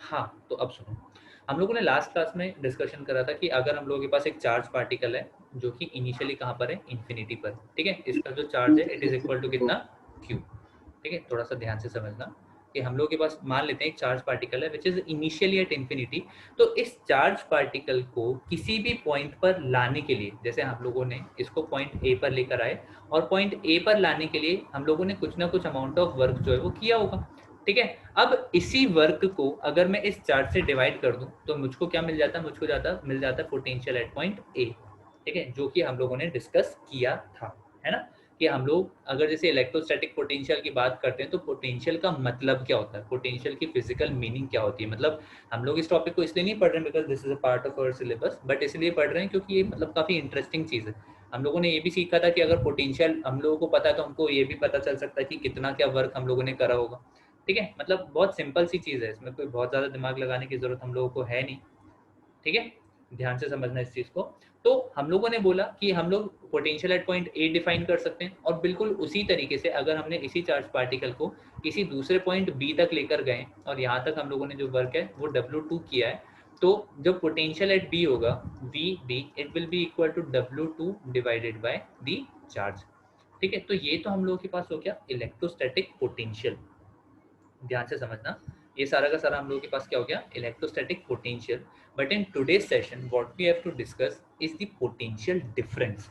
हाँ, तो अब सुनो, हम लोगों ने लास्ट क्लास में डिस्कशन करा था कि अगर हम लोगों के पास एक चार्ज पार्टिकल है जो कि इनिशियली कहाँ पर है, इन्फिनिटी पर, ठीक है। इसका जो चार्ज है इट इज इक्वल टू कितना, क्यू, ठीक है। थोड़ा सा ध्यान से समझना कि हम लोग के पास मान लेते हैं एक चार्ज पार्टिकल है which is initially at infinity. तो इस चार्ज पार्टिकल को किसी भी पॉइंट पर लाने के लिए, जैसे हम लोगों ने इसको पॉइंट ए पर लेकर आए और पॉइंट ए पर लाने के लिए हम लोगों ने कुछ ना कुछ अमाउंट ऑफ वर्क जो है वो किया होगा, ठीक है। अब इसी वर्क को अगर मैं इस चार्ज से डिवाइड कर दूं तो मुझको क्या मिल जाता है, मुझको मिल जाता है पोटेंशियल एट पॉइंट ए, ठीक है, जो कि हम लोगों ने डिस्कस किया था, है ना। कि हम लोग अगर जैसे इलेक्ट्रोस्टैटिक पोटेंशियल की बात करते हैं तो पोटेंशियल का मतलब क्या होता है, पोटेंशियल की फिजिकल मीनिंग क्या होती है। मतलब हम लोग इस टॉपिक को इसलिए नहीं पढ़ रहे हैं because this is a part of our syllabus, but इसलिए पढ़ रहे हैं क्योंकि ये मतलब काफ़ी इंटरेस्टिंग चीज़ है। हम लोगों ने ये भी सीखा था कि अगर पोटेंशियल हम लोगों को पता है तो हमको ये भी पता चल सकता है कि कितना क्या वर्क हम लोगों ने करा होगा, ठीक है। मतलब बहुत सिंपल सी चीज़ है, इसमें कोई बहुत ज़्यादा दिमाग लगाने की ज़रूरत हम लोगों को है नहीं, ठीक है। ध्यान से समझना इस चीज़ को। तो हम लोगों ने बोला कि हम लोग potential at point A define कर सकते हैं और बिल्कुल उसी तरीके से अगर हमने इसी चार्ज पार्टिकल को किसी दूसरे पॉइंट बी तक लेकर गए और यहाँ तक हम लोगों ने जो वर्क है वो W2 किया है, तो जो पोटेंशियल एट बी होगा V B it will be equal to W2 divided by the charge, ठीक है। तो ये तो हम लोगों के पास हो गया इलेक्ट्रोस्टैटिक पोटेंशियल। ध्यान से समझना, ये सारा का सारा हम लोगों के पास क्या हो गया, electrostatic potential. But in today's session what we have to discuss is the potential difference,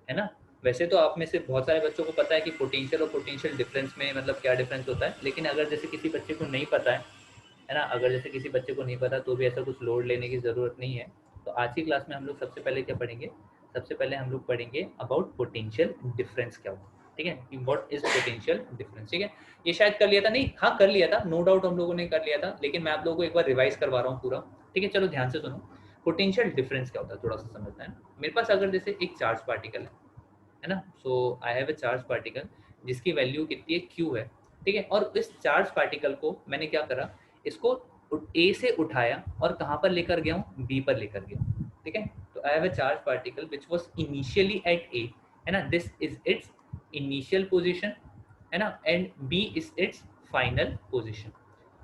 है ना। वैसे तो आप में से बहुत सारे बच्चों को पता है कि पोटेंशियल और पोटेंशियल डिफरेंस में मतलब क्या डिफरेंस होता है, लेकिन अगर जैसे किसी बच्चे को नहीं पता है ना, अगर जैसे किसी बच्चे को नहीं पता तो भी ऐसा कुछ लोड लेने की ज़रूरत नहीं है। तो आज की क्लास में हम लोग सबसे पहले क्या पढ़ेंगे, सबसे पहले हम लोग पढ़ेंगे अबाउट पोटेंशियल डिफरेंस क्या होता है, ठीक है, व्हाट इज पोटेंशियल डिफरेंस, ठीक है। ये शायद कर लिया था, नहीं हाँ कर लिया था, नो डाउट हम लोगों ने कर लिया था, लेकिन मैं आप लोगों को एक बार रिवाइज करवा रहा हूँ पूरा, ठीक है। चलो ध्यान से सुनो, पोटेंशियल डिफरेंस क्या होता है थोड़ा सा समझना है। मेरे पास अगर जैसे एक चार्ज पार्टिकल है ना, so I have a charge particle जिसकी वैल्यू कितनी है, क्यू है, ठीक है। और इस चार्ज पार्टिकल को मैंने क्या करा, इसको ए से उठाया और कहाँ पर लेकर गया हूँ, बी पर लेकर गया, ठीक है। तो I have a charge particle which was initially at A, है ना, this is its initial position, है ना, and B is its final position,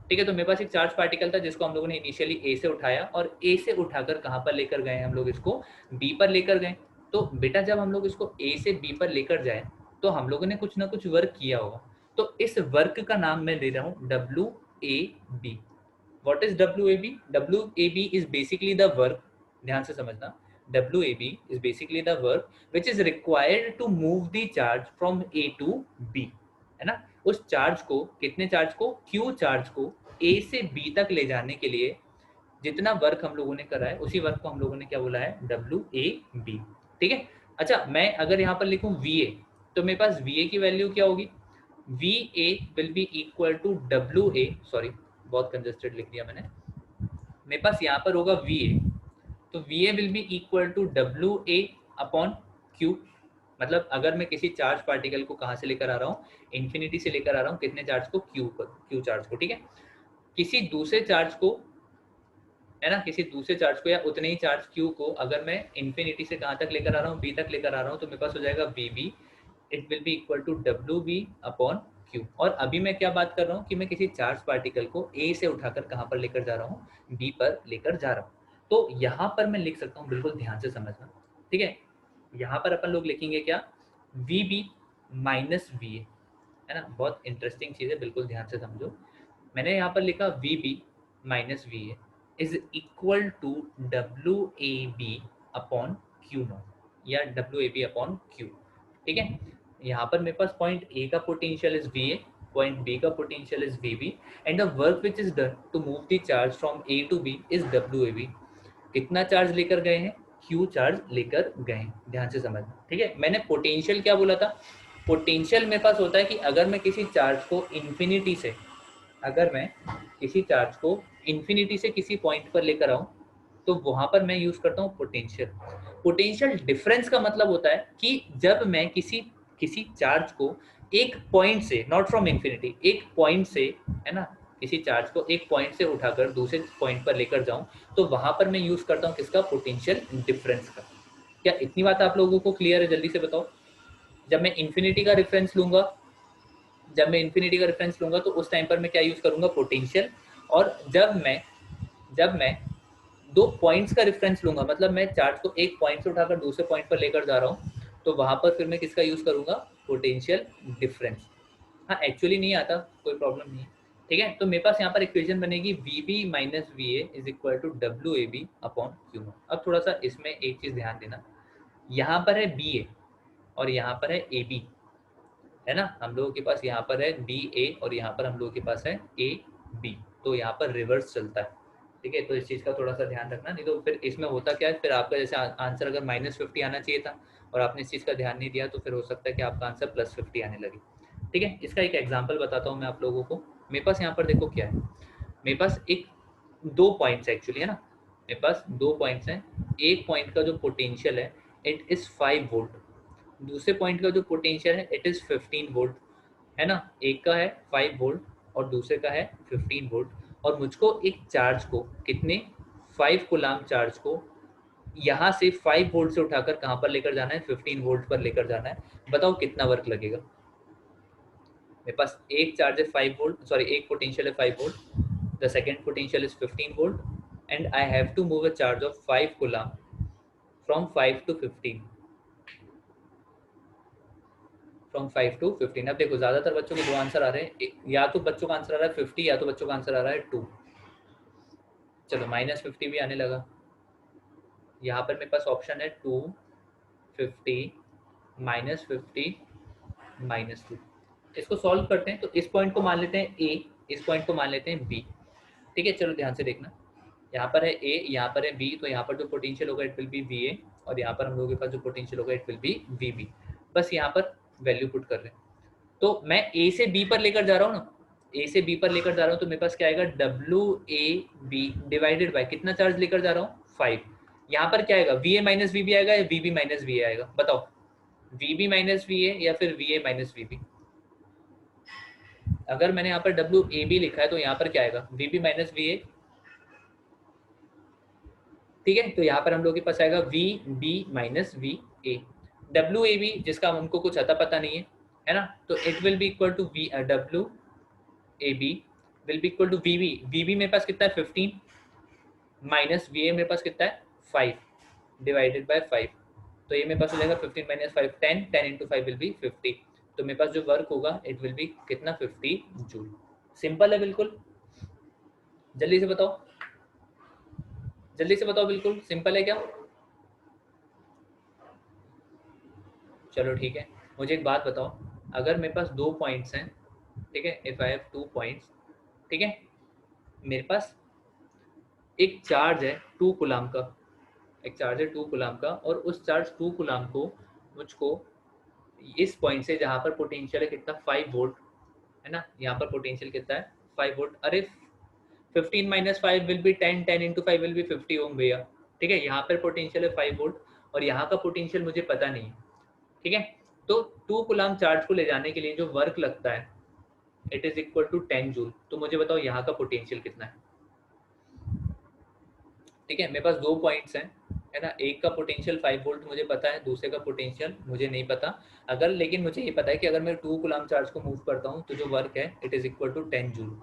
ठीक है। तो मेरे पास एक चार्ज पार्टिकल था जिसको हम लोगों ने इनिशियली ए से उठाया और ए से उठाकर कहाँ पर लेकर गए, हम लोग इसको बी पर लेकर गए। तो बेटा जब हम लोग इसको ए से बी पर लेकर जाए तो हम लोगों ने कुछ ना कुछ वर्क किया होगा, तो इस वर्क का नाम मैं दे रहा हूँ W A B. What is W A B, W A B is basically the work, ध्यान से समझना, W A B is basically the work which is required to move the charge from A to B, है ना। उस charge को, कितने charge को, Q charge को ए से बी तक ले जाने के लिए जितना वर्क हम लोगों ने करा है उसी वर्क को हम लोगों ने क्या बोला है, डब्ल्यू ए बी, ठीक है। अच्छा मैं अगर यहाँ पर लिखूँ वी ए, तो मेरे पास वी ए की वैल्यू क्या होगी, V A will be equal to W A, sorry बहुत कंजस्टेड लिख दिया मैंने, मेरे पास यहाँ पर होगा वी ए, तो V A will be equal to W A upon Q. मतलब अगर मैं किसी चार्ज पार्टिकल को कहाँ से लेकर आ रहा हूँ, इन्फिनिटी से लेकर आ रहा हूँ, कितने चार्ज को, क्यू पर, क्यू चार्ज को, ठीक है। किसी दूसरे चार्ज को, है ना, किसी दूसरे चार्ज को या उतने ही चार्ज क्यू को अगर मैं इन्फिनिटी से कहाँ तक लेकर आ रहा हूँ, बी तक लेकर आ रहा हूँ, तो मेरे पास हो जाएगा V B, it will be equal to W B upon Q. और अभी मैं क्या बात कर रहा हूँ कि मैं किसी चार्ज पार्टिकल को ए से उठाकर कहाँ पर लेकर जा रहा हूँ, बी पर लेकर जा रहा हूँ। तो यहाँ पर मैं लिख सकता हूँ, बिल्कुल ध्यान से समझना, ठीक है। यहाँ पर अपन लोग लिखेंगे क्या, V B minus we A, है ना, बहुत इंटरेस्टिंग चीज़ है, बिल्कुल ध्यान से समझो। मैंने यहाँ पर लिखा v B minus we A is equal to W A B upon Q naught या W A B upon q, ठीक है। यहाँ पर मेरे पास पॉइंट ए का potential is v A, point B का potential is v B, and the work which is done to move the charge from A to B is W A B. कितना charge लेकर गए हैं, Q charge लेकर गए हैं, ध्यान से समझना, ठीक है। मैंने पोटेंशियल क्या बोला था, पोटेंशियल मेरे पास होता है कि अगर मैं किसी चार्ज को इन्फिनिटी से, अगर मैं किसी चार्ज को इन्फिनिटी से किसी पॉइंट पर लेकर आऊं तो वहां पर मैं यूज करता हूं पोटेंशियल। पोटेंशियल डिफरेंस का मतलब होता है कि जब मैं किसी किसी चार्ज को एक पॉइंट से, नॉट फ्रॉम इन्फिनिटी, एक पॉइंट से, है ना, किसी चार्ज को एक पॉइंट से उठाकर दूसरे पॉइंट पर लेकर जाऊं तो वहां पर मैं यूज करता हूं किसका, पोटेंशियल डिफरेंस का। क्या इतनी बात आप लोगों को क्लियर है, जल्दी से बताओ। जब मैं इन्फिनिटी का रेफरेंस लूंगा, जब मैं इन्फिनिटी का रेफरेंस लूंगा तो उस टाइम पर मैं क्या यूज करूंगा, पोटेंशियल। और जब मैं दो पॉइंट्स का रेफरेंस लूंगा, मतलब मैं चार्ज को एक पॉइंट से उठाकर दूसरे पॉइंट पर लेकर जा रहा हूँ, तो वहां पर फिर मैं किसका यूज करूंगा, पोटेंशियल डिफरेंस। हाँ एक्चुअली नहीं आता, कोई प्रॉब्लम नहीं है, ठीक है। तो मेरे पास यहाँ पर इक्वेशन बनेगी V B minus we A is equal to W A B upon Q naught. अब थोड़ा सा इसमें एक चीज ध्यान देना, यहाँ पर है बी ए और यहाँ पर है ए बी, है ना। हम लोगों के पास यहाँ पर है बी ए और यहाँ पर हम लोगों के पास है ए बी, तो यहाँ पर रिवर्स चलता है, ठीक है। तो इस चीज़ का थोड़ा सा ध्यान रखना, नहीं तो फिर इसमें होता क्या है, फिर आपका जैसे आंसर अगर -50 आना चाहिए था और आपने इस चीज़ का ध्यान नहीं दिया, तो फिर हो सकता है कि आपका आंसर +50 आने लगे, ठीक है। इसका एक एग्जाम्पल बताता हूँ मैं आप लोगों को। मेरे पास यहाँ पर देखो क्या है, मेरे पास एक दो पॉइंट्स एक्चुअली, है ना। मेरे पास दो पॉइंट्स हैं, एक पॉइंट का जो पोटेंशियल है इट इज़ 5 वोल्ट, दूसरे पॉइंट का जो पोटेंशियल है इट इज़ 15 वोल्ट, है ना। एक का है 5 वोल्ट और दूसरे का है 15 वोल्ट, और मुझको एक चार्ज को कितने 5 कूलाम चार्ज को यहाँ से 5 वोल्ट से उठाकर कहाँ पर लेकर जाना है, 15 वोल्ट पर लेकर जाना है। बताओ कितना वर्क लगेगा। मेरे पास एक चार्ज है 5 वोल्ट, सॉरी एक पोटेंशियल है 5 volt, the second potential is 15 volt and I have to move a charge of 5 coulomb from 5 to 15, from 5 to 15। अब देखो ज्यादातर बच्चों के दो आंसर आ रहे हैं, या तो बच्चों का आंसर आ रहा है 50 या तो बच्चों का आंसर आ रहा है 2। चलो -50 भी आने लगा। यहाँ पर मेरे पास ऑप्शन है 2, 50, -50, -2। इसको सॉल्व करते हैं, तो इस पॉइंट को मान लेते हैं ए, इस पॉइंट को मान लेते हैं बी, ठीक है। चलो ध्यान से देखना, यहाँ पर है ए, यहाँ पर है बी, तो यहाँ पर जो पोटेंशियल होगा it will be V A और यहाँ पर हम लोगों के पास जो पोटेंशियल होगा it will be V B. बस यहाँ पर वैल्यू पुट कर रहे हैं, तो मैं ए से बी पर लेकर जा रहा हूँ ना, ए से बी पर लेकर जा रहा हूँ, तो मेरे पास क्या आएगा, W A B divided by कितना चार्ज लेकर जा रहा हूँ, 5। यहाँ पर क्या आएगा, V A minus V B आएगा या V B minus we A आएगा, बताओ। V B minus we A या फिर V A minus V B. अगर मैंने यहाँ पर डब्ल्यू ए बी लिखा है तो यहाँ पर क्या आएगा, V B minus we A, ठीक है। तो यहाँ पर हम लोग के पास आएगा V B minus we A. W A B जिसका हमको कुछ अता पता नहीं है ना, तो it will be equal to V W A B will be equal to V B. V B मेरे पास कितना है 15 माइनस वी ए मेरे पास कितना है 5 डिवाइडेड बाय 5, तो ये मेरे पास हो जाएगा 15 माइनस 5 10, 10 इंटू 5 विल बी 50। तो मेरे पास जो वर्क होगा इट विल बी कितना 50 जूल। सिंपल है बिल्कुल, जल्दी से बताओ, जल्दी से बताओ, बिल्कुल सिंपल है क्या। चलो ठीक है, मुझे एक बात बताओ, अगर मेरे पास दो पॉइंट्स हैं, ठीक है, इफ आई हैव 2 पॉइंट्स, ठीक है, मेरे पास एक चार्ज है 2 कूलाम का, एक चार्ज है 2 कूलाम का, और उस चार्ज 2 कूलाम को मुझको इस पॉइंट से जहाँ पर पोटेंशियल है कितना 5 वोल्ट, है ना, यहाँ पर पोटेंशियल कितना है 5 वोल्ट। अरे 15 minus 5 will be 10, 10 into 5 will be 50 ओम भैया, ठीक है। यहाँ पर पोटेंशियल है 5 वोल्ट और यहाँ का पोटेंशियल मुझे पता नहीं है, ठीक है। तो 2 कूलाम चार्ज को ले जाने के लिए जो वर्क लगता है it is equal to 10 joule. तो मुझे बताओ यहाँ का पोटेंशियल कितना है, ठीक है। मेरे पास दो पॉइंट्स हैं, है ना, एक का पोटेंशियल 5 वोल्ट मुझे पता है, दूसरे का पोटेंशियल मुझे नहीं पता। अगर लेकिन मुझे ये पता है कि अगर मैं 2 कूलाम चार्ज को मूव करता हूँ तो जो वर्क है it is equal to 10 joule.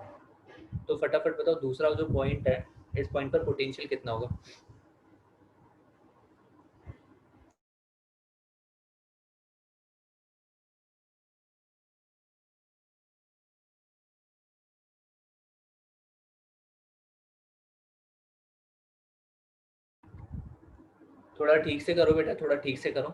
तो फटाफट बताओ दूसरा जो पॉइंट है, इस पॉइंट पर पोटेंशियल कितना होगा। थोड़ा ठीक से करो बेटा, थोड़ा ठीक से करो।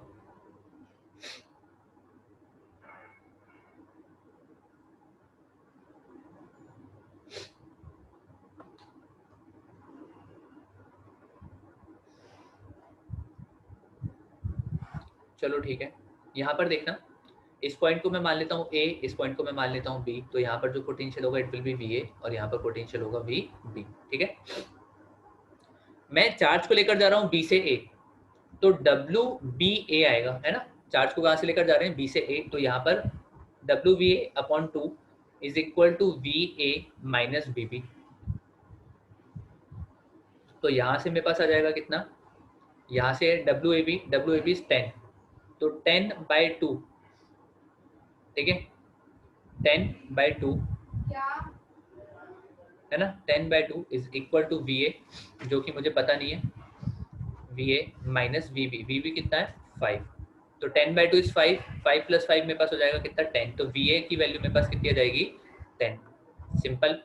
चलो ठीक है, यहाँ पर देखना, इस पॉइंट को मैं मान लेता हूँ ए, इस पॉइंट को मैं मान लेता हूँ बी, तो यहाँ पर जो पोटेंशियल होगा it will be V A और यहाँ पर पोटेंशियल होगा वी बी, ठीक है। मैं चार्ज को लेकर जा रहा हूँ बी से ए, तो डब्ल्यू बी ए आएगा, है ना। चार्ज को कहाँ से लेकर जा रहे हैं, बी से ए, तो यहाँ पर W V A upon 2 is equal to V A minus B B. तो यहाँ से मेरे पास आ जाएगा कितना, यहाँ से डब्ल्यू ए बी 10, तो 10/2, ठीक है, 10/2 है ना, 10/2 is equal to V A, जो कि मुझे पता नहीं है, V A minus V B, V B कितना है 5, तो 10/2 इज 5, 5 प्लस 5 मेरे पास हो जाएगा कितना 10, तो वी ए की वैल्यू मेरे पास कितनी आ जाएगी 10। सिंपल।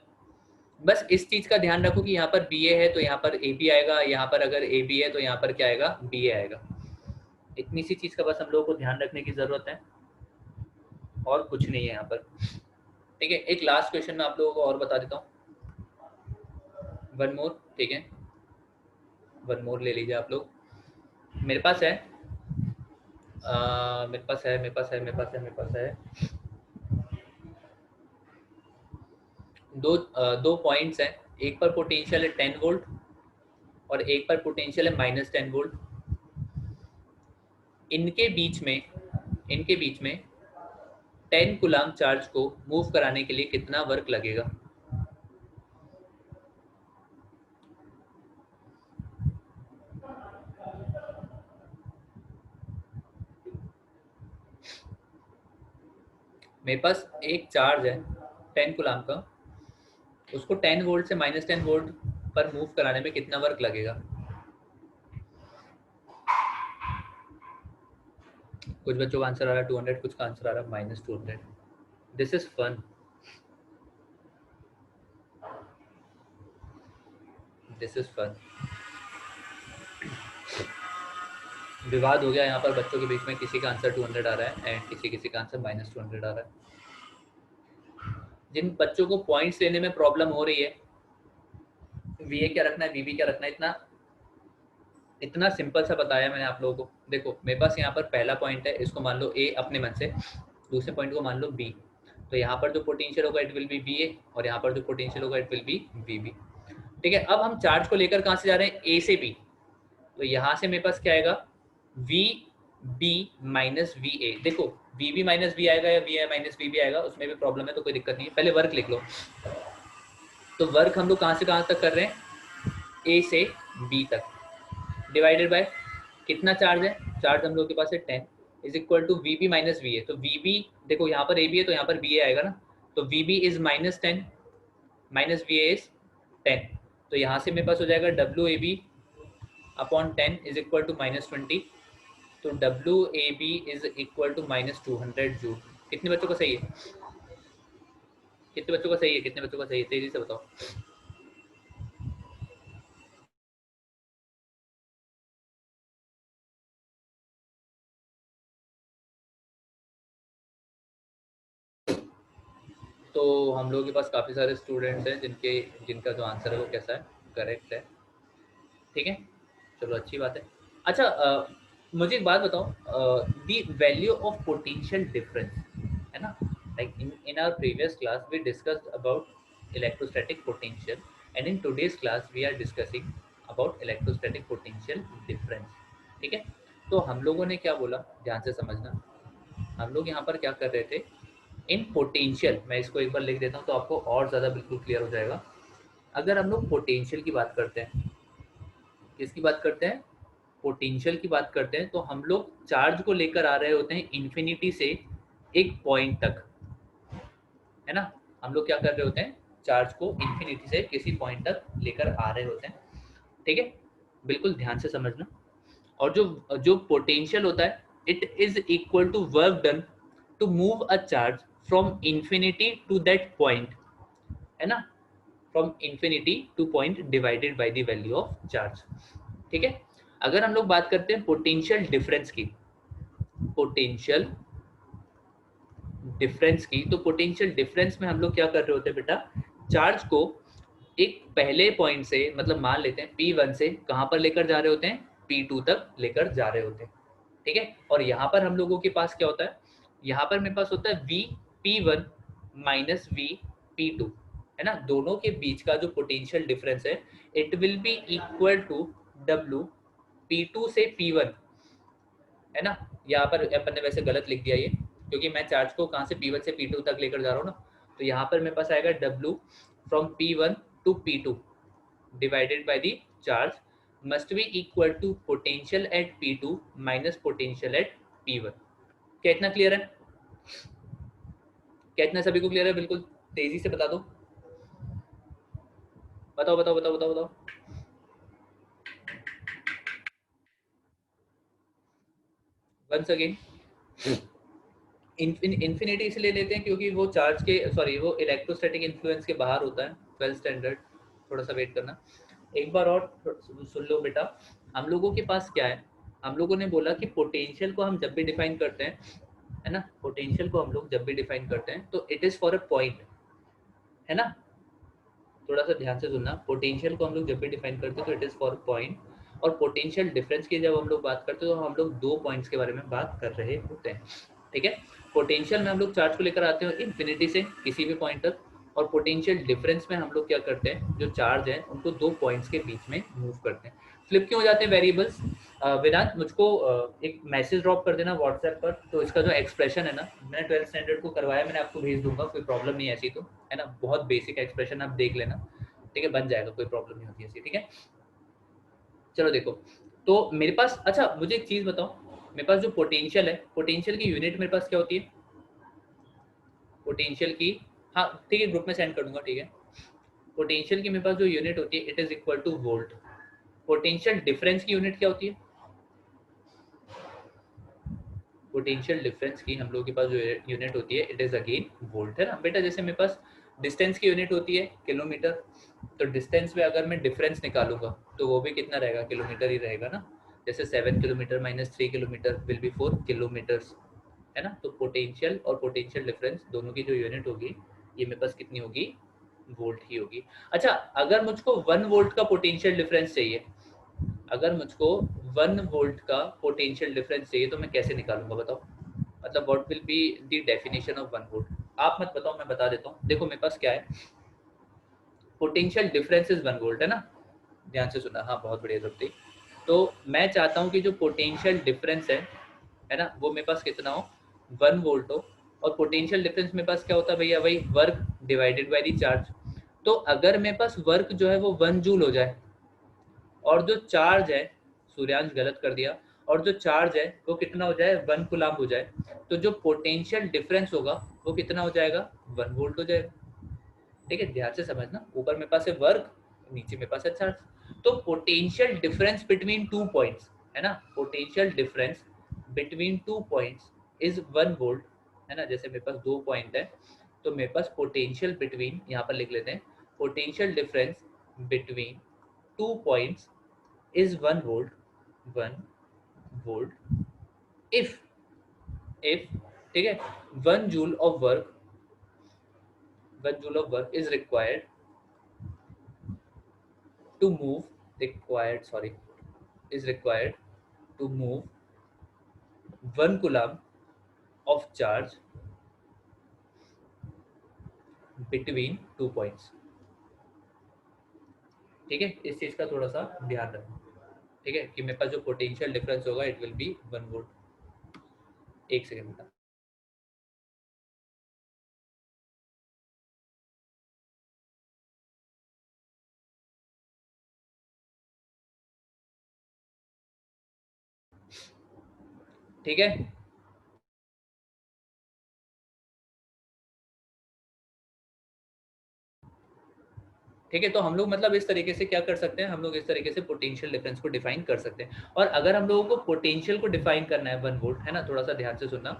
बस इस चीज का ध्यान रखो कि यहाँ पर बी ए है तो यहाँ पर ए बी आएगा, यहाँ पर अगर ए बी है तो यहाँ पर क्या आएगा बी ए आएगा। इतनी सी चीज का बस हम लोगों को ध्यान रखने की जरूरत है, और कुछ नहीं है यहाँ पर। ठीक है, एक लास्ट क्वेश्चन मैं आप लोगों को और बता देता हूँ, वन मोर। ठीक है, वन मोर ले लीजिए आप लोग। मेरे पास है मेरे पास है मेरे पास है मेरे पास है मेरे पास है दो पॉइंट्स हैं, एक पर पोटेंशियल है 10 वोल्ट और एक पर पोटेंशियल है -10 वोल्ट। इनके बीच में 10 कूलम्ब चार्ज को मूव कराने के लिए कितना वर्क लगेगा? मेरे पास एक चार्ज है 10 कूलम्ब का, उसको 10 वोल्ट से -10 वोल्ट पर मूव कराने में कितना वर्क लगेगा? कुछ बच्चों का आंसर आ रहा है 200, कुछ का आंसर आ रहा है -200। This is fun, this is fun. विवाद हो गया यहाँ पर बच्चों के बीच में, किसी का आंसर 200 आ रहा है एंड किसी का आंसर -200 आ रहा है। जिन बच्चों को पॉइंट्स लेने में प्रॉब्लम हो रही है, वीए क्या रखना है वीबी क्या रखना है, इतना इतना सिंपल सा बताया मैंने आप लोगों को। देखो मेरे पास यहाँ पर पहला पॉइंट है, इसको मान लो ए अपने मन से, दूसरे पॉइंट को मान लो बी, तो यहाँ पर जो पोटेंशियल होगा it will be B A, और यहाँ पर जो पोटेंशियल होगा it will be V B. ठीक है, अब हम चार्ज को लेकर कहाँ से जा रहे हैं, ए से बी, तो यहाँ से मेरे पास क्या आएगा V B minus we A. देखो वी बी माइनस वी आएगा या V A minus V B आएगा, उसमें भी प्रॉब्लम है तो कोई दिक्कत नहीं है, पहले वर्क लिख लो। तो वर्क हम लोग कहाँ से कहाँ तक कर रहे हैं, ए से बी तक, डिवाइडेड बाय कितना चार्ज है, चार्ज हम लोग के पास है 10, is equal to V B minus we A. तो वी बी देखो यहाँ पर ए बी है तो यहाँ पर बी ए आएगा ना, तो V B is -10 minus we A is 10, तो यहाँ से मेरे पास हो जाएगा W A B upon 10 is equal to -20, तो W A B is equal to -200 joule. कितने बच्चों का सही है, कितने बच्चों का सही है, कितने बच्चों का सही है, तेजी से बताओ। तो हम लोगों के पास काफ़ी सारे स्टूडेंट्स हैं जिनका जो आंसर है वो कैसा है, करेक्ट है। ठीक है, चलो अच्छी बात है। अच्छा मुझे एक बात बताओ, the value of potential difference, है ना, like in our previous class we discussed about electrostatic potential, and in today's class we are discussing about electrostatic potential difference. ठीक है, तो हम लोगों ने क्या बोला, ध्यान से समझना। हम लोग यहाँ पर क्या कर रहे थे, इन पोटेंशियल, मैं इसको एक बार लिख देता हूँ तो आपको और ज़्यादा बिल्कुल क्लियर हो जाएगा। अगर हम लोग पोटेंशियल की बात करते हैं, किसकी बात करते हैं, पोटेंशियल की बात करते हैं, तो हम लोग चार्ज को लेकर आ रहे होते हैं इन्फिनिटी से एक पॉइंट तक, है ना। हम लोग क्या कर रहे होते हैं, चार्ज को इन्फिनिटी से किसी पॉइंट तक लेकर आ रहे होते हैं। ठीक है, बिल्कुल ध्यान से समझना। और जो जो पोटेंशियल होता है, it is equal to work done to move a charge from infinity to that point, है ना, from infinity to point divided by the value of charge. ठीक है, अगर हम लोग बात करते हैं पोटेंशियल डिफरेंस की, पोटेंशियल डिफरेंस की, तो पोटेंशियल डिफरेंस में हम लोग क्या कर रहे होते हैं बेटा, चार्ज को एक पहले पॉइंट से, मतलब मान लेते हैं P1 से कहाँ पर लेकर जा रहे होते हैं, P2 तक लेकर जा रहे होते हैं। ठीक है, और यहाँ पर हम लोगों के पास क्या होता है, यहाँ पर मेरे पास होता है we P1 minus we P2, है ना, दोनों के बीच का जो पोटेंशियल डिफरेंस है it will be equal to W P2 से P1, है ना। यहाँ पर अपन ने वैसे गलत लिख दिया ये, क्योंकि मैं चार्ज को कहाँ से P1 से P2 तक लेकर जा रहा हूँ ना, तो यहाँ पर मेरे पास आएगा W from P1 to P2 divided by the charge must be equal to potential at P2 minus potential at P1। क्या इतना क्लियर है, क्या इतना सभी को क्लियर है, बिल्कुल तेजी से बता दो। बताओ बताओ बताओ बताओ बताओ। वंस अगेन, इन्फिनिटी इसलिए लेते हैं क्योंकि वो चार्ज के, सॉरी, वो इलेक्ट्रोस्टैटिक इन्फ्लुएंस के बाहर होता है। 12 स्टैंडर्ड, थोड़ा सा वेट करना। एक बार और सुन लो बेटा। हम लोगों के पास क्या है, हम लोगों ने बोला कि पोटेंशियल को हम जब भी डिफाइन करते हैं, है ना, पोटेंशियल को हम लोग जब भी डिफाइन करते हैं तो it is for a point, है ना। थोड़ा सा ध्यान से सुनना, पोटेंशियल को हम लोग जब भी डिफाइन करते हैं तो इट इज फॉर पॉइंट, और पोटेंशियल डिफरेंस की जब हम लोग बात करते हैं तो हम लोग दो पॉइंट्स के बारे में बात कर रहे होते हैं, ठीक है। पोटेंशियल में हम लोग चार्ज को लेकर आते हैं इन्फिनिटी से किसी भी पॉइंट तक, और पोटेंशियल डिफरेंस में हम लोग क्या करते हैं, जो चार्ज है उनको दो पॉइंट्स के बीच में मूव करते हैं। फ्लिप क्यों हो जाते हैं वेरिएबल्स? वेदांत, मुझको एक मैसेज ड्रॉप कर देना व्हाट्सएप पर, तो इसका जो एक्सप्रेशन है ना, मैंने 12th स्टैंडर्ड को करवाया, मैंने आपको भेज दूंगा, कोई प्रॉब्लम नहीं है ऐसी तो, है ना। बहुत बेसिक एक्सप्रेशन, आप देख लेना, ठीक है, बन जाएगा, कोई प्रॉब्लम नहीं होती ऐसी, ठीक है। चलो देखो, तो मेरे पास, अच्छा मुझे एक चीज बताओ, मेरे पास जो पोटेंशियल है, पोटेंशियल की यूनिट मेरे पास क्या होती है? पोटेंशियल की, हाँ ठीक है, ग्रुप में सेंड कर दूंगा, ठीक है। पोटेंशियल की मेरे पास जो यूनिट होती है, it is equal two volt. Potential difference की यूनिट क्या होती है? पोटेंशियल डिफरेंस की हम लोगों के पास जो यूनिट होती है, इट इज अगेन वोल्ट, है ना बेटा। जैसे मेरे पास डिस्टेंस की यूनिट होती है किलोमीटर, तो डिस्टेंस में अगर मैं डिफरेंस निकालूंगा तो वो भी कितना रहेगा, किलोमीटर ही रहेगा ना। जैसे 7 kilometre minus 3 kilometre will be 4 kilometres, है ना। तो पोटेंशियल और पोटेंशियल डिफरेंस दोनों की जो यूनिट होगी, ये मेरे पास कितनी होगी, वोल्ट ही होगी। अच्छा, अगर मुझको 1 वोल्ट का पोटेंशियल डिफरेंस चाहिए, अगर मुझको 1 वोल्ट का पोटेंशियल डिफरेंस चाहिए तो मैं कैसे निकालूंगा बताओ? मतलब what will be the definition of 1 volt? आप मत बताओ, मैं बता देता हूँ। देखो मेरे पास क्या है, पोटेंशियल डिफरेंस इज 1 वोल्ट, है ना। ध्यान से सुना, हाँ बहुत बढ़िया तृप्ति। तो मैं चाहता हूँ कि जो पोटेंशियल डिफरेंस है ना, वो मेरे पास कितना हो, 1 वोल्ट हो। और पोटेंशियल डिफरेंस मेरे पास क्या होता है भैया, वही work divided by the charge. तो अगर मेरे पास वर्क जो है वो 1 जूल हो जाए, और जो चार्ज है, सूर्यांश गलत कर दिया, और जो चार्ज है वो कितना हो जाए, 1 कुलाम हो जाए, तो जो पोटेंशियल डिफरेंस होगा वो कितना हो जाएगा, 1 वोल्ट हो जाएगा। ठीक है, ध्यान से समझना, ऊपर मेरे पास है वर्क, नीचे मेरे पास है चार्ज। तो potential difference between two points, है ना, potential difference between two points is 1 volt, है ना। जैसे मेरे पास दो पॉइंट है, तो मेरे पास पोटेंशियल बिटवीन, यहाँ पर लिख लेते हैं, potential difference between two points is 1 volt, 1 volt if, ठीक है, 1 joule of work is required to move, required, sorry, is required to move 1 coulomb of charge between two points। ठीक है, इस चीज का थोड़ा सा ध्यान रखना, ठीक है, कि मेरे पास जो पोटेंशियल डिफरेंस होगा इट विल बी 1 वोल्ट। एक सेकेंड बेटा। ठीक है, ठीक है, तो हम लोग मतलब इस तरीके से क्या कर सकते हैं, हम लोग इस तरीके से पोटेंशियल डिफरेंस को डिफाइन कर सकते हैं। और अगर हम लोगों को पोटेंशियल को डिफाइन करना है 1 वोल्ट, है ना, थोड़ा सा ध्यान से सुनना,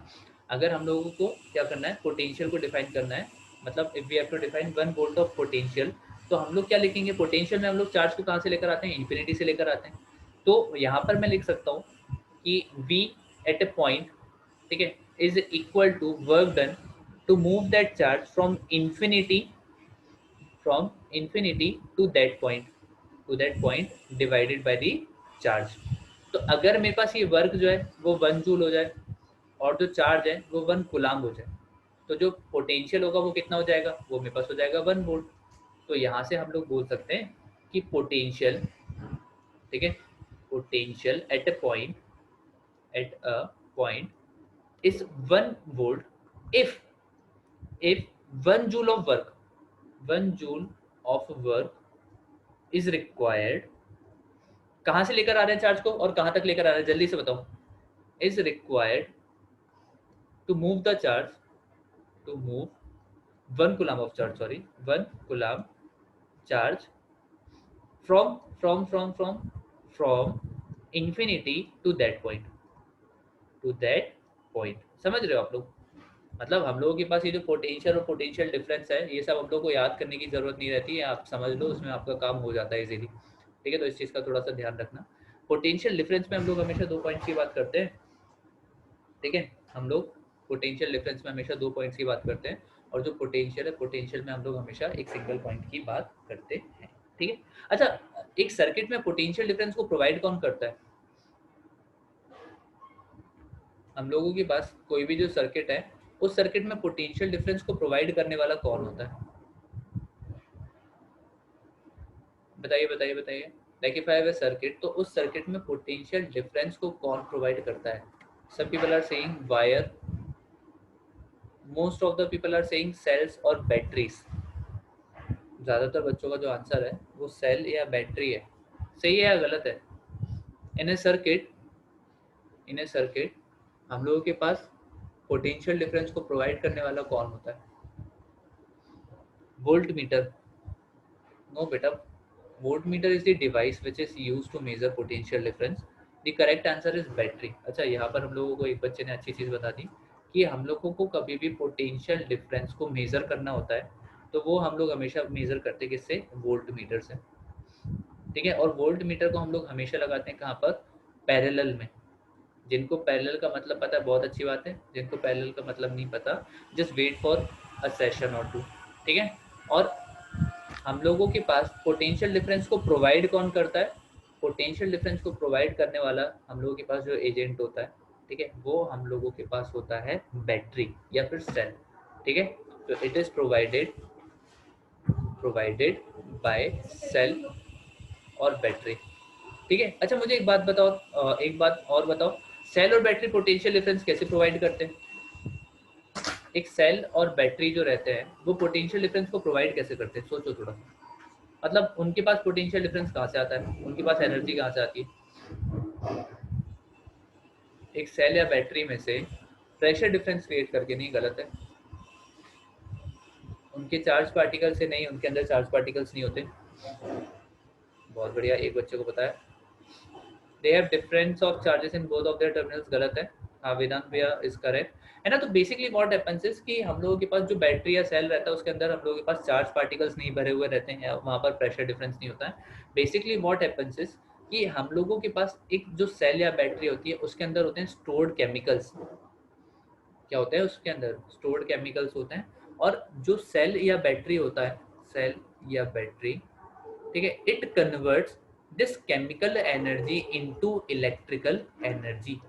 अगर हम लोगों को क्या करना है, पोटेंशियल को डिफाइन करना है, मतलब if we have to define 1 volt of potential, तो हम लोग क्या लिखेंगे, पोटेंशियल में हम लोग चार्ज को कहाँ से लेकर आते हैं, इन्फिनिटी से लेकर आते हैं। तो यहाँ पर मैं लिख सकता हूँ कि v एट ए पॉइंट, ठीक है, is equal to work done to move that charge from infinity to that point divided by the charge। तो अगर मेरे पास ये वर्क जो है वो 1 जूल हो जाए, और जो चार्ज है वो 1 कुलाम हो जाए, तो जो पोटेंशियल होगा वो कितना हो जाएगा, वो मेरे पास हो जाएगा 1 वोल्ट। तो यहाँ से हम लोग बोल सकते हैं कि पोटेंशियल, ठीक है, potential at a point is 1 volt if 1 joule of work is required, कहाँ से लेकर आ रहे हैं चार्ज को और कहाँ तक लेकर आ रहे हैं, जल्दी से बताओ। Is required to move the charge, to move 1 coulomb of charge, sorry 1 coulomb charge from infinity to that point. समझ रहे हो आप लोग? मतलब हम लोगों के पास ये जो पोटेंशियल और पोटेंशियल डिफरेंस है, ये सब हम लोग को याद करने की जरूरत नहीं रहती है, आप समझ लो, उसमें आपका काम हो जाता है इजीली। ठीक है, तो इस चीज़ का थोड़ा सा ध्यान रखना। पोटेंशियल डिफरेंस में हम लोग हमेशा 2 पॉइंट्स की बात करते हैं। ठीक है, हम लोग पोटेंशियल डिफरेंस में हमेशा 2 पॉइंट्स की बात करते हैं, और जो पोटेंशियल है, पोटेंशियल में हम लोग हमेशा एक सिंगल पॉइंट की बात करते हैं। ठीक है, अच्छा, एक सर्किट में पोटेंशियल डिफरेंस को प्रोवाइड कौन करता है? हम लोगों के पास कोई भी जो सर्किट है, उस सर्किट में पोटेंशियल डिफरेंस को प्रोवाइड करने वाला कौन होता है? बताइए बताइए बताइए। Like if I have a circuit, तो उस सर्किट में पोटेंशियल डिफरेंस को कौन प्रोवाइड करता है? सब people are saying wire, most of the people are saying cells और बैटरीज। ज़्यादातर बच्चों का जो आंसर है वो सेल या बैटरी है। सही है या गलत है? इन ए सर्किट, हम लोगों के पास पोटेंशियल डिफरेंस को प्रोवाइड करने वाला कौन होता है? Volt meter? नो बेटा, volt meter is the device which is used to measure potential difference. The correct answer is battery. अच्छा, यहाँ पर हम लोगों को एक बच्चे ने अच्छी चीज़ बता दी कि हम लोगों को कभी भी पोटेंशियल डिफरेंस को मेजर करना होता है, तो वो हम लोग हमेशा मेजर करते किससे? वोल्ट मीटर से। ठीक है, और वोल्ट मीटर को हम लोग हमेशा लगाते हैं कहाँ पर? पैरेलल में। जिनको पैरेलल का मतलब पता है, बहुत अच्छी बात है। जिनको पैरेलल का मतलब नहीं पता, just wait for a session और टू। ठीक है, और हम लोगों के पास पोटेंशियल डिफरेंस को प्रोवाइड कौन करता है? पोटेंशियल डिफरेंस को प्रोवाइड करने वाला हम लोगों के पास जो एजेंट होता है, ठीक है, वो हम लोगों के पास होता है बैटरी या फिर सेल। ठीक है, तो it is provided by cell और बैटरी। ठीक है, अच्छा मुझे एक बात बताओ, एक बात और बताओ, सेल और बैटरी पोटेंशियल डिफरेंस कैसे प्रोवाइड करते हैं? एक सेल और बैटरी जो रहते हैं वो पोटेंशियल डिफरेंस को प्रोवाइड कैसे करते हैं? सोचो थोड़ा। मतलब उनके पास पोटेंशियल डिफरेंस कहाँ से आता है? उनके पास एनर्जी कहाँ से आती है? एक सेल या बैटरी में से प्रेशर डिफरेंस क्रिएट करके। नहीं, गलत है। उनके चार्ज पार्टिकल से नहीं, उनके अंदर चार्ज पार्टिकल्स नहीं होते। बहुत बढ़िया, एक बच्चे को पता है। They have difference of charges in both of their terminals. गलत है। हाँ, वेदांत भैया इज करेक्ट, है ना। तो बेसिकली व्हाट हैपेंस इज कि हम लोगों के पास जो बैटरी या सेल रहता है उसके अंदर हम लोगों के पास चार्ज पार्टिकल्स नहीं भरे हुए रहते हैं, वहाँ पर प्रेशर डिफरेंस नहीं होता है। बेसिकली व्हाट हैपेंस इज कि हम लोगों के पास एक जो सेल या बैटरी होती है उसके अंदर होते हैं स्टोर्ड केमिकल्स। क्या होता है उसके अंदर? स्टोर्ड केमिकल्स होते हैं। और जो सेल या बैटरी होता है, सेल या बैटरी, ठीक है, it converts this chemical energy into electrical energy,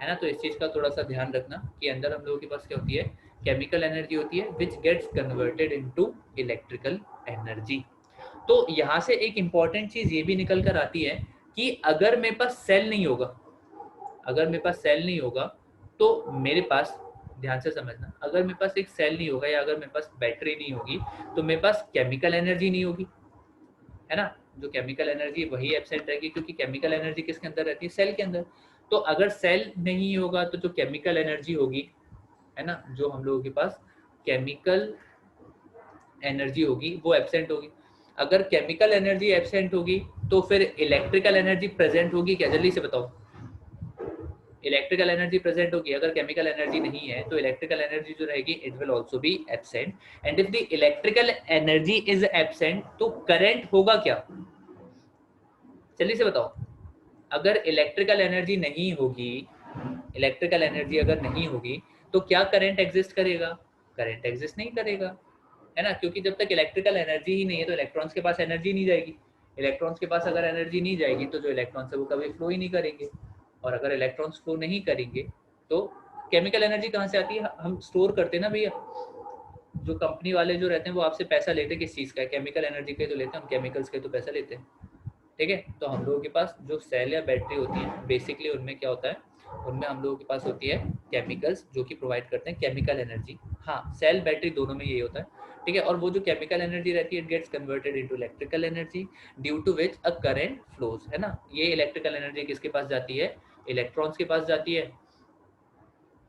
है ना। तो इस चीज का थोड़ा सा ध्यान रखना कि अंदर हम लोगों के पास क्या होती है? केमिकल एनर्जी होती है which gets converted into electrical energy. तो यहाँ से एक इंपॉर्टेंट चीज ये भी निकल कर आती है कि अगर मेरे पास सेल नहीं होगा, अगर मेरे पास सेल नहीं होगा तो मेरे पास, ध्यान से समझना, अगर मेरे पास एक सेल नहीं होगा या अगर मेरे पास बैटरी नहीं होगी तो मेरे पास केमिकल एनर्जी नहीं होगी, है ना। जो केमिकल एनर्जी वही एब्सेंट रहेगी, क्योंकि केमिकल एनर्जी किसके अंदर रहती है? सेल के अंदर। तो अगर सेल नहीं होगा तो जो केमिकल एनर्जी होगी, है ना, जो हम लोगों के पास केमिकल एनर्जी होगी वो एब्सेंट होगी। अगर केमिकल एनर्जी एब्सेंट होगी तो फिर इलेक्ट्रिकल एनर्जी प्रेजेंट होगी क्या? जल्दी से बताओ। इलेक्ट्रिकल एनर्जी प्रेजेंट होगी। अगर केमिकल एनर्जी नहीं है तो इलेक्ट्रिकल एनर्जी जो रहेगी it will also be absent, and if the electrical energy is absent तो करंट होगा क्या? जल्दी से बताओ। अगर इलेक्ट्रिकल एनर्जी नहीं होगी, इलेक्ट्रिकल एनर्जी अगर नहीं होगी तो क्या करंट एग्जिस्ट करेगा? करंट एग्जिस्ट नहीं करेगा, है ना, क्योंकि जब तक इलेक्ट्रिकल एनर्जी ही नहीं है तो इलेक्ट्रॉन्स के पास एनर्जी नहीं जाएगी। इलेक्ट्रॉन्स के पास अगर एनर्जी नहीं जाएगी तो जो इलेक्ट्रॉन्स है वो कभी फ्लो ही नहीं करेंगे, और अगर इलेक्ट्रॉन्स फ्लो नहीं करेंगे तो केमिकल एनर्जी कहाँ से आती है? हम स्टोर करते हैं ना भैया। जो कंपनी वाले जो रहते हैं वो आपसे पैसा लेते हैं किस चीज़ का? केमिकल एनर्जी के तो लेते हैं, हम केमिकल्स के तो पैसा लेते हैं। ठीक है, तो हम लोगों के पास जो सेल या बैटरी होती है बेसिकली उनमें क्या होता है? उनमें हम लोगों के पास होती है केमिकल्स जो कि प्रोवाइड करते हैं केमिकल एनर्जी। हाँ, सेल बैटरी दोनों में यही होता है। ठीक है, और वो जो केमिकल एनर्जी रहती है it gets converted into electrical energy due to which a current flows, है ना। ये इलेक्ट्रिकल एनर्जी किसके पास जाती है? इलेक्ट्रॉन्स के पास जाती है,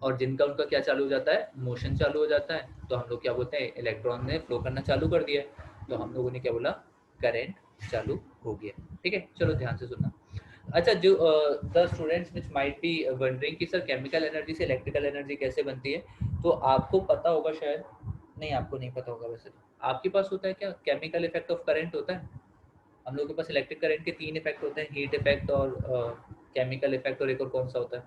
और जिनका उनका क्या चालू हो जाता है? मोशन चालू हो जाता है। तो हम लोग क्या बोलते हैं? इलेक्ट्रॉन ने फ्लो करना चालू कर दिया है, तो हम लोगों ने क्या बोला? करंट चालू हो गया। ठीक है, चलो ध्यान से सुनना। अच्छा, जो the students which might be wondering कि सर केमिकल एनर्जी से इलेक्ट्रिकल एनर्जी कैसे बनती है, तो आपको पता होगा शायद, नहीं आपको नहीं पता होगा वैसे, तो आपके पास होता है क्या केमिकल इफेक्ट ऑफ करंट होता है। हम लोगों के पास इलेक्ट्रिक करंट के 3 इफेक्ट होते हैं, हीट इफेक्ट और केमिकल इफेक्ट, और एक और कौन सा होता है,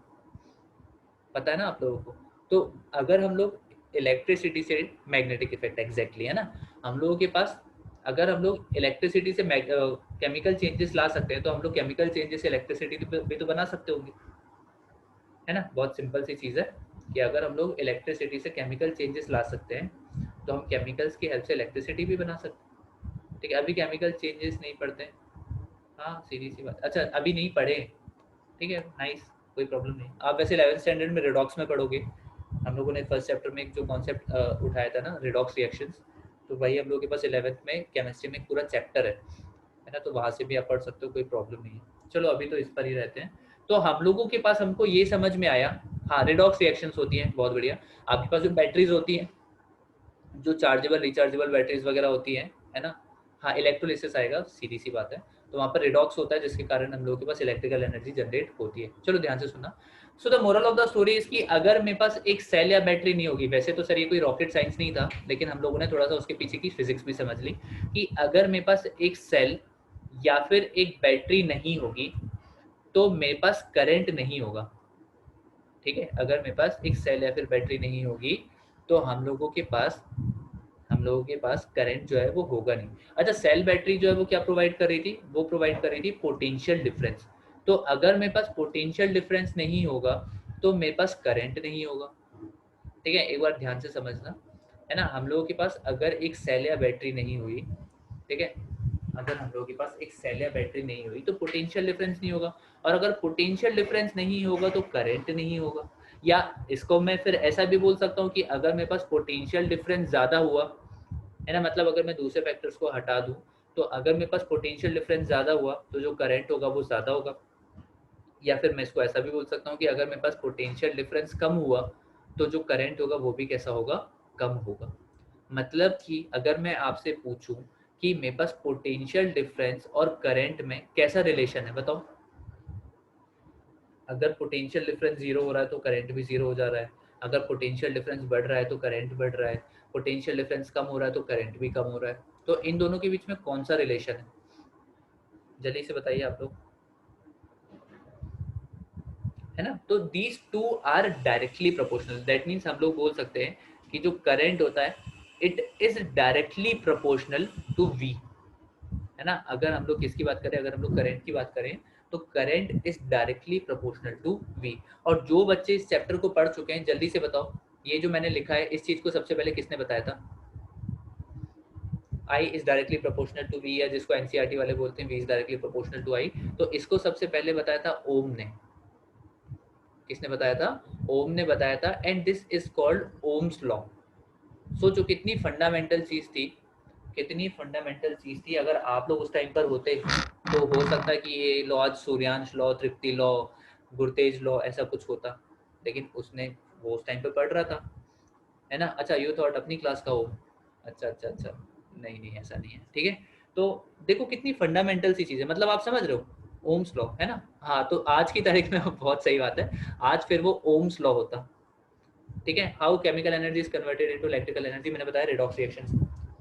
पता है ना आप लोगों को। तो अगर हम लोग इलेक्ट्रिसिटी से मैग्नेटिक इफेक्ट, एग्जैक्टली है ना, हम लोगों के पास अगर हम लोग इलेक्ट्रिसिटी से केमिकल चेंजेस ला सकते हैं, तो हम लोग केमिकल चेंजेस से इलेक्ट्रिसिटी भी तो बना सकते होंगे, है ना। बहुत सिंपल सी चीज़ है कि अगर हम लोग इलेक्ट्रिसिटी से केमिकल चेंजेस ला सकते हैं, तो हम केमिकल्स की हेल्प से इलेक्ट्रिसिटी भी बना सकते हैं। ठीक है, अभी केमिकल चेंजेस नहीं पढ़ते हैं, हाँ सीधी सी बात। अच्छा, अभी नहीं पढ़े, ठीक है, नाइस, कोई प्रॉब्लम नहीं। आप वैसे 11th स्टैंडर्ड में रिडॉक्स में पढ़ोगे, हम लोगों ने फर्स्ट चैप्टर में एक जो कॉन्सेप्ट उठाया था ना, रिडॉक्स रिएक्शंस, तो वही हम लोगों के पास 11th में केमिस्ट्री में एक पूरा चैप्टर है ना, तो वहाँ से भी आप पढ़ सकते हो, कोई प्रॉब्लम नहीं है। चलो अभी तो इस पर ही रहते हैं। तो हम लोगों के पास, हमको ये समझ में आया, हाँ रिडॉक्स रिएक्शंस होती हैं, बहुत बढ़िया। आपके पास जो बैटरीज होती हैं, जो चार्जेबल रिचार्जेबल बैटरीज वगैरह होती हैं, है ना, हाँ इलेक्ट्रोलिसिस आएगा, सीधी सी बात है। तो वहाँ पर रिडॉक्स होता है, जिसके कारण हम लोगों के पास इलेक्ट्रिकल एनर्जी जनरेट होती है। चलो ध्यान से सुनना। So the moral of the story is कि अगर मेरे पास एक सेल या बैटरी नहीं होगी, वैसे तो सर ये कोई रॉकेट साइंस नहीं था, लेकिन हम लोगों ने थोड़ा सा उसके पीछे की फिजिक्स भी समझ ली, कि अगर मेरे पास एक सेल या फिर एक बैटरी नहीं होगी, तो मेरे पास करंट नहीं होगा। ठीक है, अगर मेरे पास एक सेल या फिर बैटरी नहीं होगी, तो हम लोगों के पास करंट जो है वो होगा नहीं। अच्छा, सेल बैटरी जो है वो क्या प्रोवाइड कर रही थी, वो प्रोवाइड कर रही थी पोटेंशियल डिफरेंस। तो अगर मेरे पास पोटेंशियल डिफरेंस नहीं होगा, तो मेरे पास करंट नहीं होगा। ठीक है, एक बार ध्यान से समझना, है ना, हम लोगों के पास अगर एक सेल या बैटरी नहीं हुई, ठीक है, अगर हम लोगों के पास एक सेल या बैटरी नहीं हुई, तो पोटेंशियल डिफरेंस नहीं होगा, और अगर पोटेंशियल डिफरेंस नहीं होगा तो करंट नहीं होगा। या इसको मैं फिर ऐसा भी बोल सकता हूँ कि अगर मेरे पास पोटेंशियल डिफरेंस ज़्यादा हुआ, है ना, मतलब अगर मैं दूसरे फैक्टर्स को हटा दूं, तो अगर मेरे पास पोटेंशियल डिफरेंस ज़्यादा हुआ, तो जो करंट होगा वो ज़्यादा होगा। या फिर मैं इसको ऐसा भी बोल सकता हूँ कि अगर मेरे पास पोटेंशियल डिफरेंस कम हुआ, तो जो करंट होगा वो भी कैसा होगा, कम होगा। मतलब कि अगर मैं आपसे पूछूं कि मेरे पास पोटेंशियल डिफरेंस और करंट में कैसा रिलेशन है, बताओ। अगर पोटेंशियल डिफरेंस जीरो हो रहा है तो करंट भी जीरो हो जा रहा है, अगर पोटेंशियल डिफरेंस बढ़ रहा है तो करंट बढ़ रहा है, पोटेंशियल डिफरेंस कम हो रहा है तो करंट भी कम हो रहा है। तो इन दोनों के बीच में कौन सा रिलेशन है, जल्दी से बताइए आप लोग, है ना। तो these two are directly proportional, that means हम लोग बोल सकते हैं कि जो करंट होता है, it is directly proportional to V, है ना। अगर हम लोग किसकी बात करें, अगर हम लोग करंट की बात करें, तो current is directly proportional to V. और जो बच्चे इस चैप्टर को पढ़ चुके हैं, जल्दी से बताओ, ये जो मैंने लिखा है, इस चीज को सबसे पहले किसने बताया था। I is directly proportional to V, या जिसको एनसीईआरटी वाले बोलते हैं V is directly proportional to I, तो इसको सबसे पहले बताया था ओम ने। किसने बताया था, ओम ने बताया था, and this is called Ohm's law. सोचो कितनी फंडामेंटल चीज थी, कितनी फंडामेंटल चीज थी। अगर आप लोग उस टाइम पर होते, तो हो सकता है कि ये लॉ आज सूर्यांश लॉ, तृप्ति लॉ, गुरतेज लॉ ऐसा कुछ होता, लेकिन उसने, वो उस टाइम पे पढ़ रहा था, है ना। अच्छा, यू थॉट अपनी क्लास का हो, अच्छा अच्छा अच्छा, नहीं नहीं ऐसा नहीं है, ठीक है। तो देखो कितनी फंडामेंटल सी चीज़ है, मतलब आप समझ रहे हो, ओम्स लॉ, है ना। हाँ, तो आज की तारीख में बहुत सही बात है, आज फिर वो ओम्स लॉ होता। ठीक है, how chemical energy is converted into electrical energy, मैंने बताया रिडॉक्स रिएक्शंस।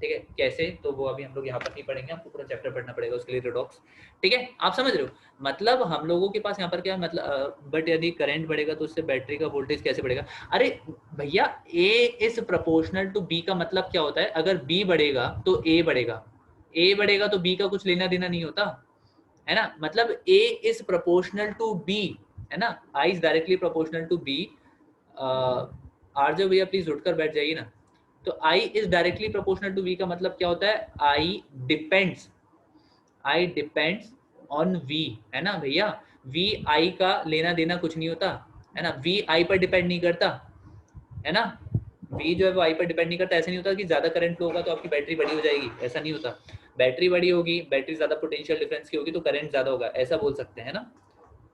ठीक है, कैसे, तो वो अभी हम लोग यहाँ पर नहीं पढ़ेंगे, आपको पूरा चैप्टर पढ़ना पड़ेगा उसके लिए, रिडॉक्स। ठीक है, आप समझ रहे हो, मतलब हम लोगों के पास यहाँ पर क्या मतलब, बट यदि करंट बढ़ेगा तो उससे बैटरी का वोल्टेज कैसे बढ़ेगा। अरे भैया, ए इज प्रोपोर्शनल टू बी का मतलब क्या होता है, अगर बी बढ़ेगा तो ए बढ़ेगा, ए बढ़ेगा तो बी का कुछ लेना देना नहीं होता, है ना। मतलब A is proportional to B, है ना, I is directly proportional to B. RJ भैया प्लीज उठकर बैठ जाइए ना। तो I is directly proportional to V का मतलब क्या होता है, आई डिपेंड्स ऑन वी, है ना भैया। वी आई का लेना देना कुछ नहीं होता, है ना, वी आई पर डिपेंड नहीं करता, है ना। वी जो है वो आई पर डिपेंड नहीं करता। ऐसा नहीं होता कि ज्यादा करंट फ्लो होगा तो आपकी बैटरी बड़ी हो जाएगी, ऐसा नहीं होता। बैटरी बड़ी होगी, बैटरी ज्यादा पोटेंशियल डिफरेंस की होगी तो करंट ज्यादा होगा, ऐसा बोल सकते हैं ना।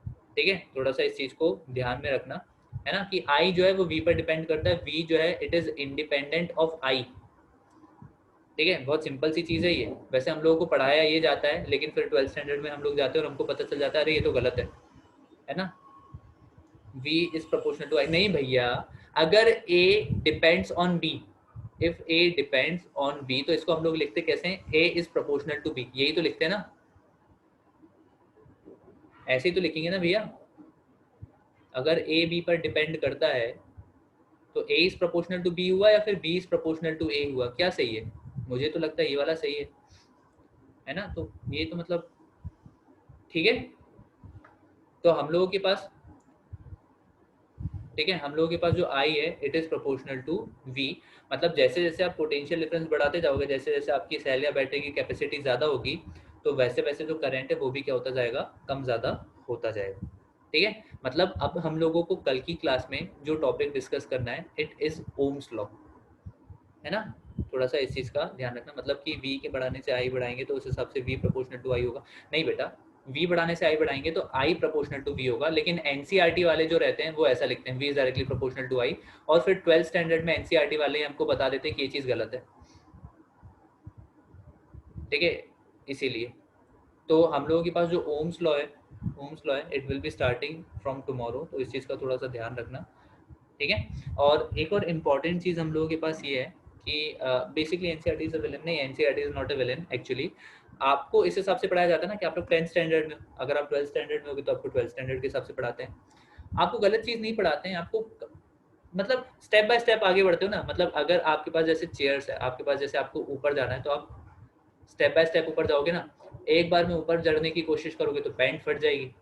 ठीक है, थोड़ा सा इस चीज को ध्यान में रखना, है ना, कि आई जो है वो वी पर डिपेंड करता है, वी जो है इट इज इंडिपेंडेंट ऑफ आई। ठीक है, बहुत सिंपल सी चीज़ है ये। वैसे हम लोगों को पढ़ाया ये जाता है, लेकिन फिर 12th स्टैंडर्ड में हम लोग जाते हैं और हमको पता चल जाता है अरे ये तो गलत है ना। V is proportional to I, नहीं भैया, अगर A depends on B, if A depends on B तो इसको हम लोग लिखते कैसे हैं, A is proportional to B, यही तो लिखते हैं ना, ऐसे ही तो लिखेंगे ना भैया। अगर A B पर डिपेंड करता है तो A is proportional to B हुआ या फिर B is proportional to A हुआ, क्या सही है? मुझे तो लगता है ये वाला सही है ना। तो ये तो मतलब ठीक है। तो हम लोगों के पास, ठीक है, हम लोगों के पास जो I है it is proportional to V। मतलब जैसे जैसे आप पोटेंशियल डिफरेंस बढ़ाते जाओगे, जैसे जैसे आपकी सेल या बैटरी की कैपेसिटी ज़्यादा होगी, तो वैसे वैसे जो करंट है वो भी क्या होता जाएगा, कम ज़्यादा होता जाएगा। ठीक है, मतलब अब हम लोगों को कल की क्लास में जो टॉपिक डिस्कस करना है इट इज़ ओम्स लॉ, है ना। थोड़ा सा इस चीज़ का ध्यान रखना, मतलब कि V के बढ़ाने से I बढ़ाएंगे तो उस हिसाब से V प्रोपोर्शनल टू I होगा। नहीं बेटा, V बढ़ाने से I बढ़ाएंगे तो I प्रोपोर्शनल टू V होगा, लेकिन NCERT वाले जो रहते हैं वो ऐसा लिखते हैं V is directly proportional to I, और फिर 12th स्टैंडर्ड में NCERT वाले हमको बता देते हैं कि ये चीज़ गलत है। ठीक है, इसीलिए तो हम लोगों के पास जो ओम्स लॉ है, ओम्स लॉ है, it will be starting from tomorrow, तो इस चीज़ का थोड़ा सा ध्यान रखना। ठीक है, और एक और इम्पॉर्टेंट चीज़ हम लोगों के पास ये है कि basically NCERT is a villain, नहीं NCERT is not a villain actually. आपको इस हिसाब से पढ़ाया जाता है ना कि आप लोग 10th स्टैंडर्ड में, अगर आप 12th स्टैंडर्ड में होगे तो आपको 12th स्टैंडर्ड के हिसाब से पढ़ाते हैं। आपको गलत चीज़ नहीं पढ़ाते हैं, आपको मतलब स्टेप बाय स्टेप आगे बढ़ते हो ना। मतलब अगर आपके पास जैसे चेयर्स है, आपके पास जैसे आपको ऊपर जाना है तो आप स्टेप बाय स्टेप ऊपर जाओगे ना। एक बार में ऊपर चढ़ने की कोशिश करोगे तो पैंट फट जाएगी,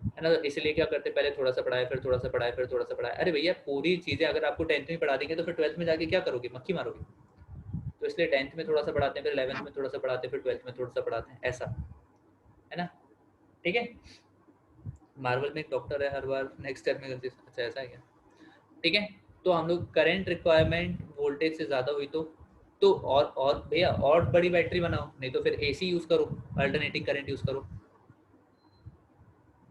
है ना। तो इसलिए क्या करते हैं, पहले थोड़ा सा पढ़ाए, फिर थोड़ा सा पढ़ाए, फिर थोड़ा सा पढ़ाए। अरे भैया पूरी चीज़ें अगर आपको 10th में पढ़ा देंगे तो फिर 12th में जाके क्या करोगे, मक्खी मारोगे। तो इसलिए 10th में थोड़ा सा पढ़ाते हैं, फिर 11th में थोड़ा सा पढ़ाते हैं, फिर 12th में थोड़ा सा पढ़ाते हैं, ऐसा, है ना। ठीक है, मार्वल में एक डॉक्टर है, हर बार नेक्स्ट स्टेप में गलती, अच्छा ऐसा है क्या। ठीक है, तो हम लोग करंट रिक्वायरमेंट वोल्टेज से ज़्यादा हुई तो और भैया और बड़ी बैटरी बनाओ, नहीं तो फिर AC यूज़ करो, अल्टरनेटिंग करंट यूज़ करो।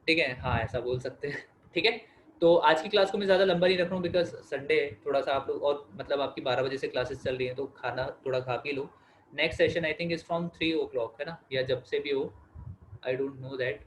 ठीक है, हाँ ऐसा बोल सकते हैं। ठीक है, तो आज की क्लास को मैं ज़्यादा लंबा नहीं रख रहा हूँ बिकॉज संडे है, थोड़ा सा आप लोग, और मतलब आपकी 12 बजे से क्लासेस चल रही हैं तो खाना थोड़ा खा P low. Next session I think is from 3 o'clock, है ना, या जब से भी हो, आई डोंट नो दैट।